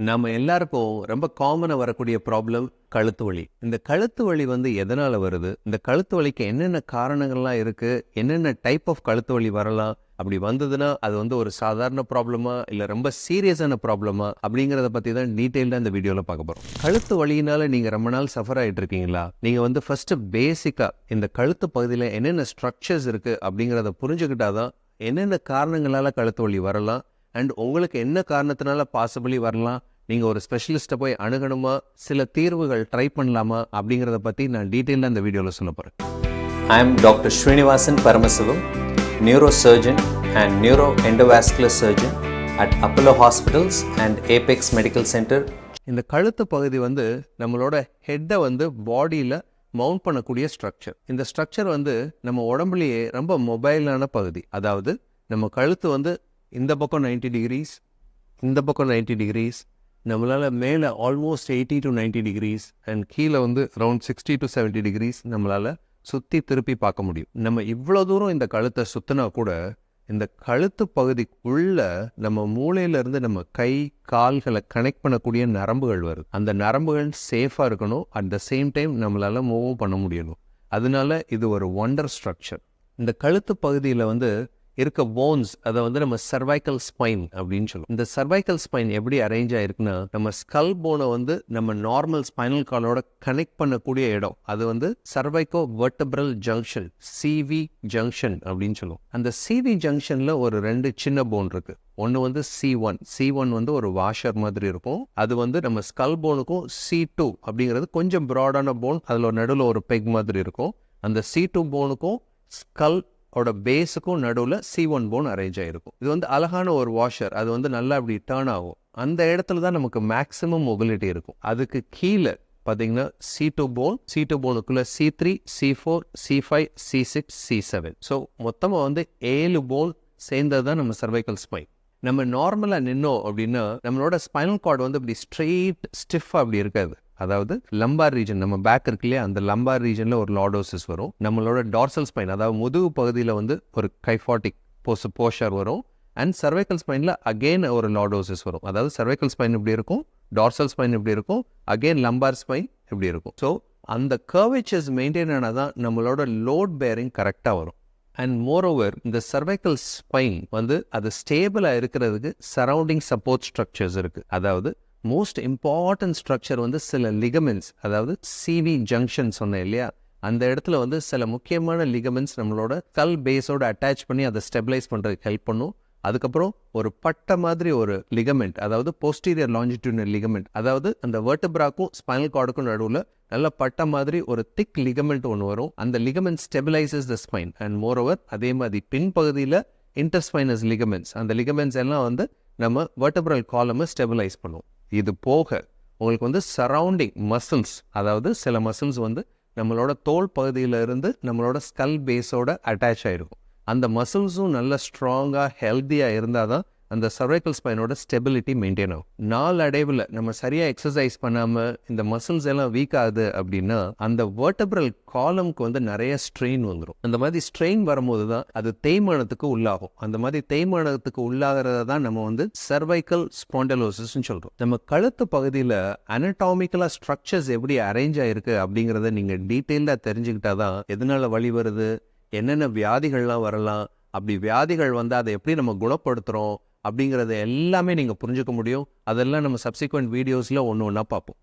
நம்ம எல்லாருக்கும் ரொம்ப காமனா வரக்கூடிய ப்ராப்ளம் கழுத்து வலி. இந்த கழுத்து வலி எதனால வருது? இந்த கழுத்து வலிக்கு என்னென்ன காரணங்கள்லாம் இருக்கு? என்னென்ன டைப் ஆஃப் கழுத்து வலி வரலாம்? அப்படி வந்ததுன்னா அது ஒரு சாதாரண ப்ராப்ளமா இல்ல ரொம்ப சீரியஸான ப்ராப்ளமா அப்படிங்கறத பத்தி தான் டீடைல்டா இந்த வீடியோல பார்க்க போறோம். கழுத்து வலியினால நீங்க ரொம்ப நாள் சஃபர் ஆயிட்டு இருக்கீங்களா? நீங்க ஃபர்ஸ்ட் பேசிக்கா இந்த கழுத்து பகுதியில என்னென்ன ஸ்ட்ரக்சர்ஸ் இருக்கு அப்படிங்கறத புரிஞ்சுக்கிட்டாதான் என்னென்ன காரணங்களால கழுத்து வலி வரலாம் அண்ட் உங்களுக்கு என்ன காரணத்தினால பாசிபிளி வரலாம், நீங்க ஒரு ஸ்பெஷலிஸ்ட்டை போய் அணுகணுமா, சில தீர்வுகள் ட்ரை பண்ணலாமா அப்படிங்கிறத பத்தி நான் டீட்டெயிலாக இந்த வீடியோவில் சொல்ல போறேன். I am Dr. Srinivasan Paramasavam, neurosurgeon and neuroendovascular surgeon at Apollo Hospitals and Apex Medical Center. இந்த கழுத்து பகுதி நம்மளோட ஹெட்டை பாடியில் மவுண்ட் பண்ணக்கூடிய ஸ்ட்ரக்சர். இந்த ஸ்ட்ரக்சர் நம்ம உடம்புலேயே ரொம்ப மொபைலான பகுதி. அதாவது நம்ம கழுத்து இந்த பக்கம் 90 டிகிரிஸ், இந்த பக்கம் 90 டிகிரிஸ், நம்மளால் மேலே ஆல்மோஸ்ட் 80 to 90 டிகிரிஸ் அண்ட் கீழே அரௌண்ட் 60 to 70 டிகிரிஸ் நம்மளால் சுற்றி திருப்பி பார்க்க முடியும். நம்ம இவ்வளோ தூரம் இந்த கழுத்தை சுற்றினா கூட இந்த கழுத்து பகுதிக்குள்ள நம்ம மூளையிலேருந்து நம்ம கை கால்களை கனெக்ட் பண்ணக்கூடிய நரம்புகள் வருது. அந்த நரம்புகள் சேஃபாக இருக்கணும், அட் த சேம் டைம் நம்மளால் மூவும் பண்ண முடியணும். அதனால இது ஒரு ஒண்டர் ஸ்ட்ரக்சர். இந்த கழுத்து பகுதியில் இருக்க போன்ஸ் அதை நம்ம சர்வைக்கல் ஸ்பைன் அப்படின்னு சொல்லுவோம். இந்த சர்வைக்கல் ஸ்பைன் எப்படி அரேஞ்ச் ஆயிருக்குன்னா, நம்ம ஸ்கல் போனை நம்ம நார்மல் ஸ்பைனல் கார்டோட கனெக்ட் பண்ணக்கூடிய இடம். அது சர்வைக்கோ வெர்டபிரல் ஜங்ஷன், சிவி ஜங்ஷன் அப்படின்னு சொல்லுவோம். அந்த சிவி ஜங்ஷன்ல ஒரு 2 சின்ன போன் இருக்கு. ஒன்று C1 ஒரு வாஷர் மாதிரி இருக்கும். அது நம்ம ஸ்கல் போனுக்கும் C2 அப்படிங்கிறது கொஞ்சம் ப்ராடான போன், அதில் நடுவில் ஒரு பெக் மாதிரி இருக்கும். அந்த C2 போனுக்கும் ஸ்கல் பேஸுக்கும் நடுவில் C1 போன் அரேஞ்ச் ஆகிருக்கும். இது அழகான ஒரு வாஷர். அது நல்லா அப்படி டேர்ன் ஆகும். அந்த இடத்துல தான் நமக்கு மேக்ஸிமம் மொபிலிட்டி இருக்கும். அதுக்கு கீழே பார்த்தீங்கன்னா C2 போனுக்குள்ள C3, C4, C5, C6, C7. So மொத்தமாக 7 போன் சேர்ந்தது தான் நம்ம சர்வைக்கல் ஸ்பைன். நம்ம நார்மலாக நின்னோம் அப்படின்னா நம்மளோட ஸ்பைனல் கார்டு இப்படி ஸ்ட்ரெயிட் ஸ்டிஃபாக அப்படி இருக்காது. அதாவது லம்பார் ரீஜன், நம்ம பேக் இருக்கு இல்லையா, அந்த லம்பார் ரீஜன்ல ஒரு லார்டோசிஸ் வரும். நம்மளோட டார்சல் ஸ்பைன், அதாவது முதுகு பகுதியில் ஒரு கைஃபாட்டிக் போஷர் வரும். அண்ட் சர்வைக்கல் ஸ்பைன்ல அகெயின் ஒரு லார்டோசிஸ் வரும். அதாவது சர்வைக்கல் ஸ்பைன் இப்படி இருக்கும், டார்சல் ஸ்பைன் இப்படி இருக்கும், அகெயின் லம்பார் ஸ்பைன் இப்படி இருக்கும். ஸோ அந்த கர்வேச்சர்ஸ் மெயின்டைன் ஆனதான் நம்மளோட லோட் பேரிங் கரெக்டாக வரும். அண்ட் மோரோவர் இந்த சர்வைக்கல் ஸ்பைன் அது ஸ்டேபிளாக இருக்கிறதுக்கு சரௌண்டிங் சப்போர்ட் ஸ்ட்ரக்சர்ஸ் இருக்கு. அதாவது மோஸ்ட் இம்பார்ட்டன்ட் ஸ்ட்ரக்சர் சில லிகமெண்ட்ஸ், அதாவது சிவி ஜங்ஷன் சொன்னேன் இல்லையா, அந்த இடத்துல சில முக்கியமான லிகமெண்ட்ஸ் நம்மளோட ஸ்கல் பேஸோட அட்டாச் பண்ணி அதை ஸ்டெபிலைஸ் பண்ணுறதுக்கு ஹெல்ப் பண்ணும். அதுக்கப்புறம் ஒரு பட்டை மாதிரி ஒரு லிகமெண்ட், அதாவது போஸ்டீரியர் லாஞ்சிடியூடினல் லிகமெண்ட், அதாவது அந்த வெர்டெப்ராக்கும் ஸ்பைனல் கார்டுக்கும் நடுவில் நல்ல பட்டை மாதிரி ஒரு திக் லிகமெண்ட் ஒன்று வரும். அந்த ligament stabilises the spine. And moreover அதே மாதிரி பின்பகுதியில் இன்டர்ஸ்பைனஸ் லிகமெண்ட்ஸ், அந்த லிகமெண்ட்ஸ் எல்லாம் நம்ம வெர்டெப்ரல் காலமை ஸ்டெபிலைஸ் பண்ணும். இது போக உங்களுக்கு சரௌண்டிங் மசில்ஸ், அதாவது சில மசில்ஸ் நம்மளோட தோல் பகுதியில இருந்து நம்மளோட ஸ்கல் பேஸோட அட்டாச் ஆயிருக்கும். அந்த மசில்ஸும் நல்ல ஸ்ட்ராங்காக ஹெல்த்தியாக இருந்தால் தான் அந்த சர்வைக்கல் ஸ்பைனோட ஸ்டெபிலிட்டி மெயின்டைன் ஆகும். நாளடைவில் நம்ம சரியாக எக்ஸசைஸ் பண்ணாமல் இந்த மசில்ஸ் எல்லாம் வீக் ஆகுது அப்படின்னா அந்த வெர்டெப்ரல் காலம்க்கு நிறைய ஸ்ட்ரெயின் வந்துடும். அந்த மாதிரி ஸ்ட்ரெயின் வரும்போது தான் அது தேய்மானத்துக்கு உள்ளாகும். அந்த மாதிரி தேய்மானத்துக்கு உள்ளாகிறத தான் நம்ம சர்வைக்கல் ஸ்பாண்டலோசிஸ்ன்னு சொல்கிறோம். நம்ம கழுத்து பகுதியில் அனடாமிக்கலாக ஸ்ட்ரக்சர்ஸ் எப்படி அரேஞ்ச் ஆகிருக்கு அப்படிங்கிறத நீங்கள் டீட்டெயிலாக தெரிஞ்சுக்கிட்டாதான் எதனால வலி வருது, என்னென்ன வியாதிகள்லாம் வரலாம், அப்படி வியாதிகள் அதை எப்படி நம்ம குணப்படுத்துகிறோம் அப்படிங்கிறத எல்லாமே நீங்கள் புரிஞ்சுக்க முடியும். அதெல்லாம் நம்ம சப்சிக்வெண்ட் வீடியோஸில் ஒன்று ஒன்றா பார்ப்போம்.